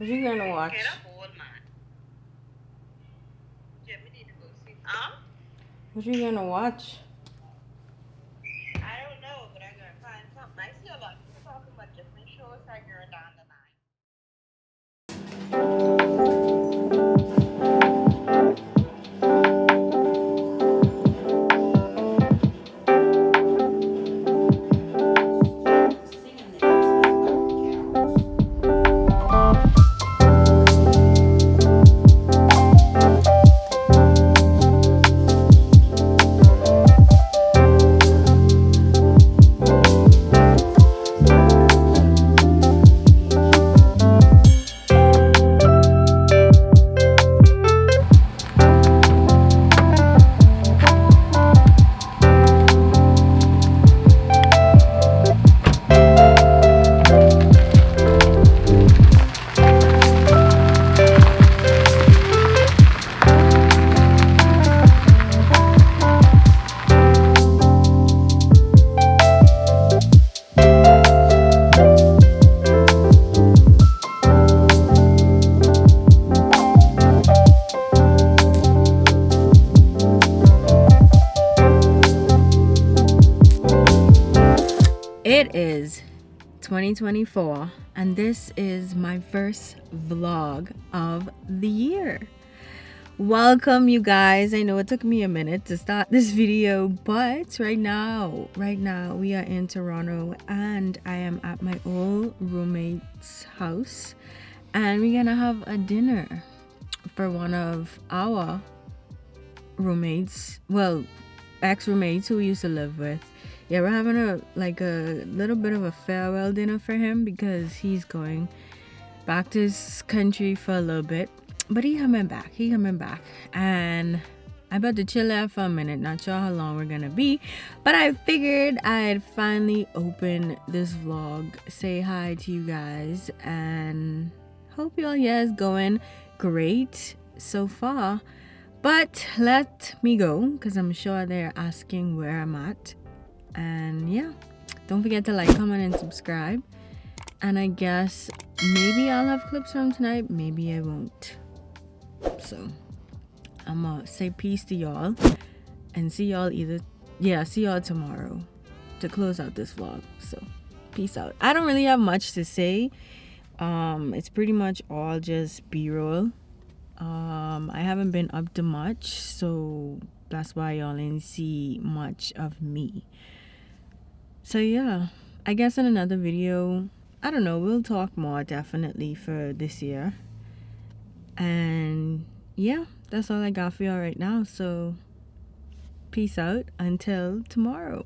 What you gonna watch? Get up, old man. Jimmy need to go see. What you gonna watch? I don't know, but I'm gonna find something. I see a lot of people talking about different shows that are down the line. It is 2024 and this is my first vlog of the year. Welcome you guys. I know it took me a minute to start this video, but right now we are in Toronto and I am at my old roommate's house and we're gonna have a dinner for one of our roommates, well, ex-roommates who we used to live with. Yeah, we're having a little bit of a farewell dinner for him because he's going back to his country for a little bit, but he coming back, and I'm about to chill out for a minute. Not sure how long we're gonna be, but I figured I'd finally open this vlog, say hi to you guys, and hope y'all is going great so far. But let me go because I'm sure they're asking where I'm at. And yeah, don't forget to like, comment, and subscribe. And I guess maybe I'll have clips from tonight, maybe I won't. So I'm gonna say peace to y'all and see y'all see y'all tomorrow to close out this vlog. So peace out. I don't really have much to say. It's pretty much all just b-roll. I haven't been up to much, so that's why y'all didn't see much of me. So yeah, I guess in another video, I don't know, we'll talk more definitely for this year. And yeah, that's all I got for y'all right now. So peace out until tomorrow.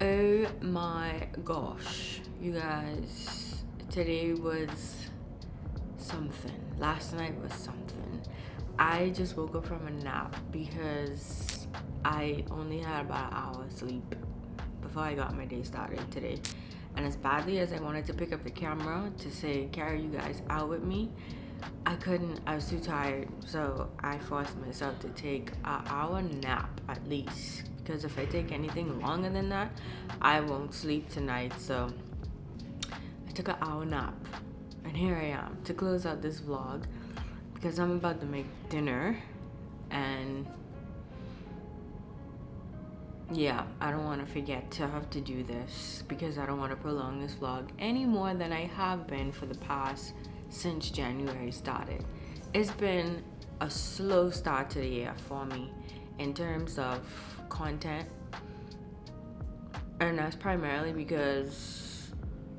Oh my gosh, you guys, today was something. Last night was something. I just woke up from a nap because I only had about an hour sleep before I got my day started today. And as badly as I wanted to pick up the camera to say, carry you guys out with me, I couldn't. I was too tired. So I forced myself to take an hour nap at least. Because if I take anything longer than that, I won't sleep tonight. So I took an hour nap. And here I am to close out this vlog because I'm about to make dinner. And yeah, I don't want to forget to have to do this because I don't want to prolong this vlog any more than I have been for the past since January started. It's been a slow start to the year for me in terms of content, and that's primarily because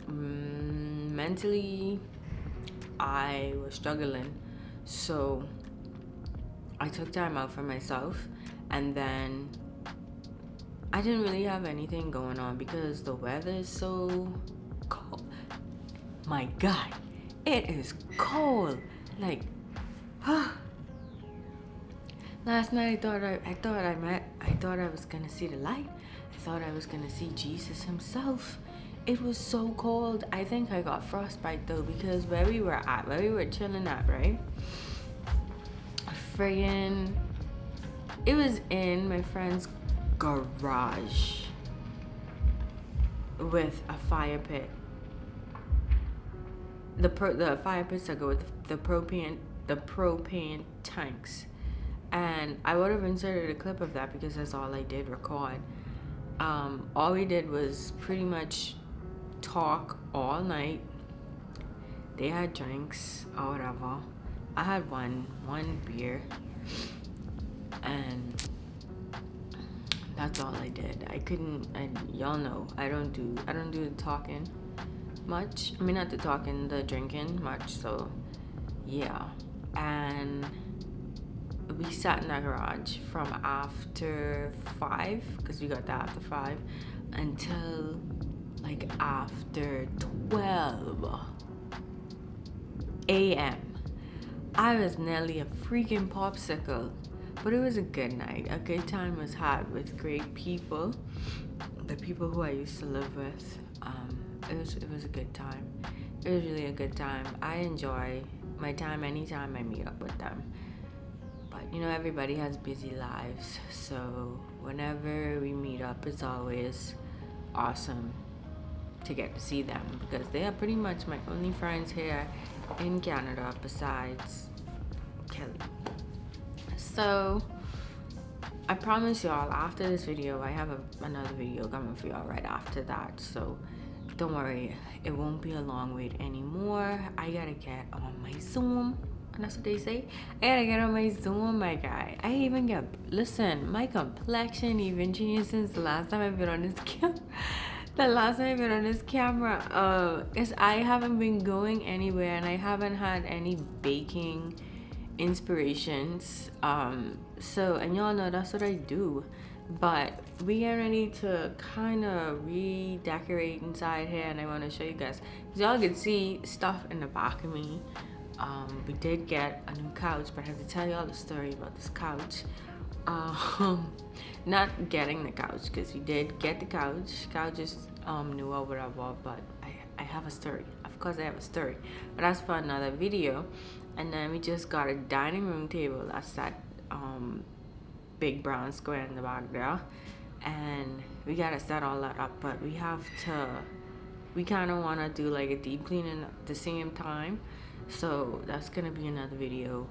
mentally I was struggling, so I took time out for myself. And then I didn't really have anything going on because the weather is so cold. My God, it is cold. Like, last night I thought I was gonna see the light. I thought I was gonna see Jesus himself it was so cold. I think I got frostbite though, because where we were chilling at, right? Friggin', it was in my friend's garage with a fire pit. The fire pits that go with the propane tanks. And I would have inserted a clip of that because that's all I did record. All we did was pretty much talk all night. They had drinks or whatever. I had one beer, and that's all I did. I couldn't. And y'all know I don't do the talking much. I mean, not the talking, the drinking much. So yeah, and we sat in that garage from after 5, because we got that after 5, until like after 12 a.m. I was nearly a freaking popsicle, but it was a good night. A good time was had with great people, the people who I used to live with. It was a good time. It was really a good time. I enjoy my time anytime I meet up with them. But you know, everybody has busy lives, so whenever we meet up, it's always awesome to get to see them, because they are pretty much my only friends here in Canada besides Kelly. So I promise y'all, after this video, I have another video coming for y'all right after that, so don't worry, it won't be a long wait anymore. I gotta get on my Zoom, and that's what they say. I gotta get on my Zoom, my guy. Listen, my complexion even changed since the last time I've been on this camera. The last time I've been on this camera, is I haven't been going anywhere, and I haven't had any baking inspirations. So, and y'all know that's what I do. But we get ready to kind of redecorate inside here, and I want to show you guys, because y'all can see stuff in the back of me. We did get a new couch, but I have to tell y'all the story about this couch. Not getting the couch, because we did get the couch. Couch is new or whatever, but I have a story. Of course I have a story, but that's for another video. And then we just got a dining room table. That's that big brown square in the back there, and we gotta set all that up. But we kind of want to do like a deep cleaning at the same time, so that's gonna be another video.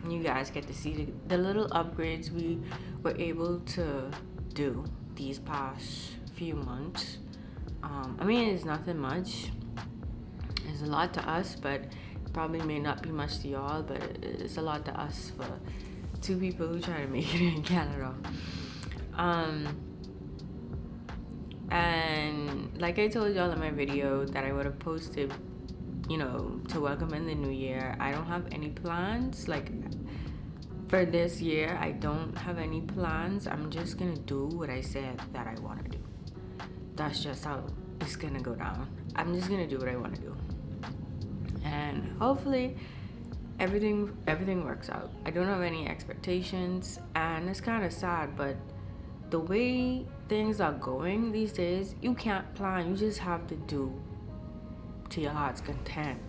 You guys get to see the little upgrades we were able to do these past few months. I mean, it's nothing much, it's a lot to us, but probably may not be much to y'all, but it's a lot to us for 2 people who try to make it in Canada. And like I told y'all in my video that I would have posted, you know, to welcome in the new year, I don't have any plans. Like for this year, I don't have any plans. I'm just gonna do what I said that I want to do. That's just how it's gonna go down. I'm just gonna do what I want to do, and hopefully everything works out. I don't have any expectations, and it's kind of sad, but the way things are going these days, you can't plan. You just have to do to your heart's content.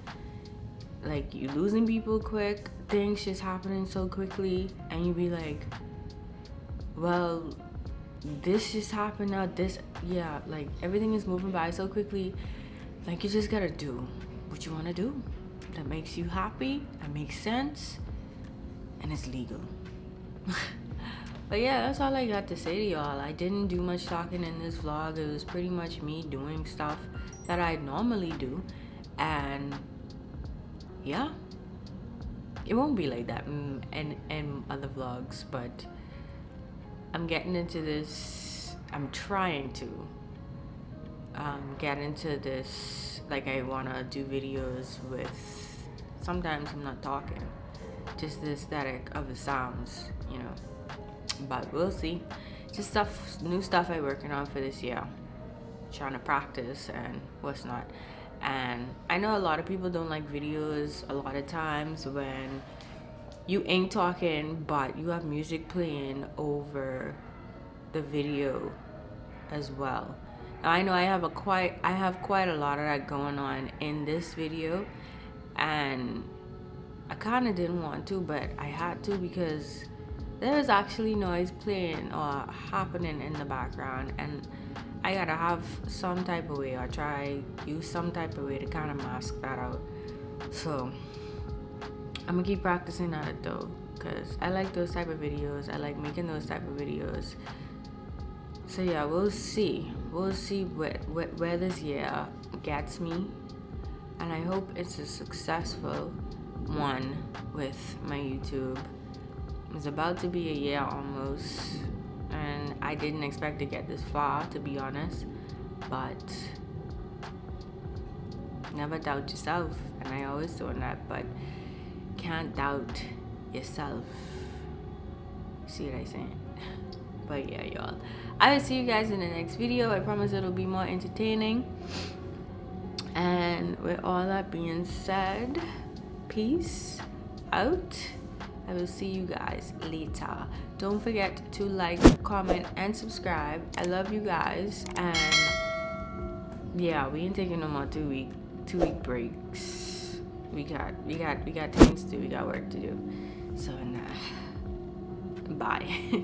Like, you losing people quick, things just happening so quickly, and you be like, well, this just happened now, like everything is moving by so quickly. Like, you just gotta do what you want to do that makes you happy, that makes sense, and it's legal. But yeah, that's all I got to say to y'all. I didn't do much talking in this vlog. It was pretty much me doing stuff that I normally do, and yeah, it won't be like that in other vlogs, but I'm getting into this. I'm trying to get into this. Like, I want to do videos with, sometimes I'm not talking, just the aesthetic of the sounds, you know. But we'll see. Just new stuff I'm working on for this year, trying to practice and what's not. And I know a lot of people don't like videos a lot of times when you ain't talking, but you have music playing over the video as well. I know I have quite a lot of that going on in this video, and I kind of didn't want to, but I had to because there was actually noise playing or happening in the background, and I gotta have some type of way or try use some type of way to kind of mask that out. So I'm gonna keep practicing on it though, because I like those type of videos. I like making those type of videos. So yeah, we'll see where this year gets me, and I hope it's a successful one with my YouTube. It's about to be a year almost, and I didn't expect to get this far, to be honest, but never doubt yourself, and I always doing that, but can't doubt yourself. See what I'm saying? But yeah, y'all, I will see you guys in the next video. I promise it'll be more entertaining. And with all that being said, peace out. I will see you guys later. Don't forget to like, comment, and subscribe. I love you guys. And yeah, we ain't taking no more 2 week breaks. We got things to do. We got work to do. So bye.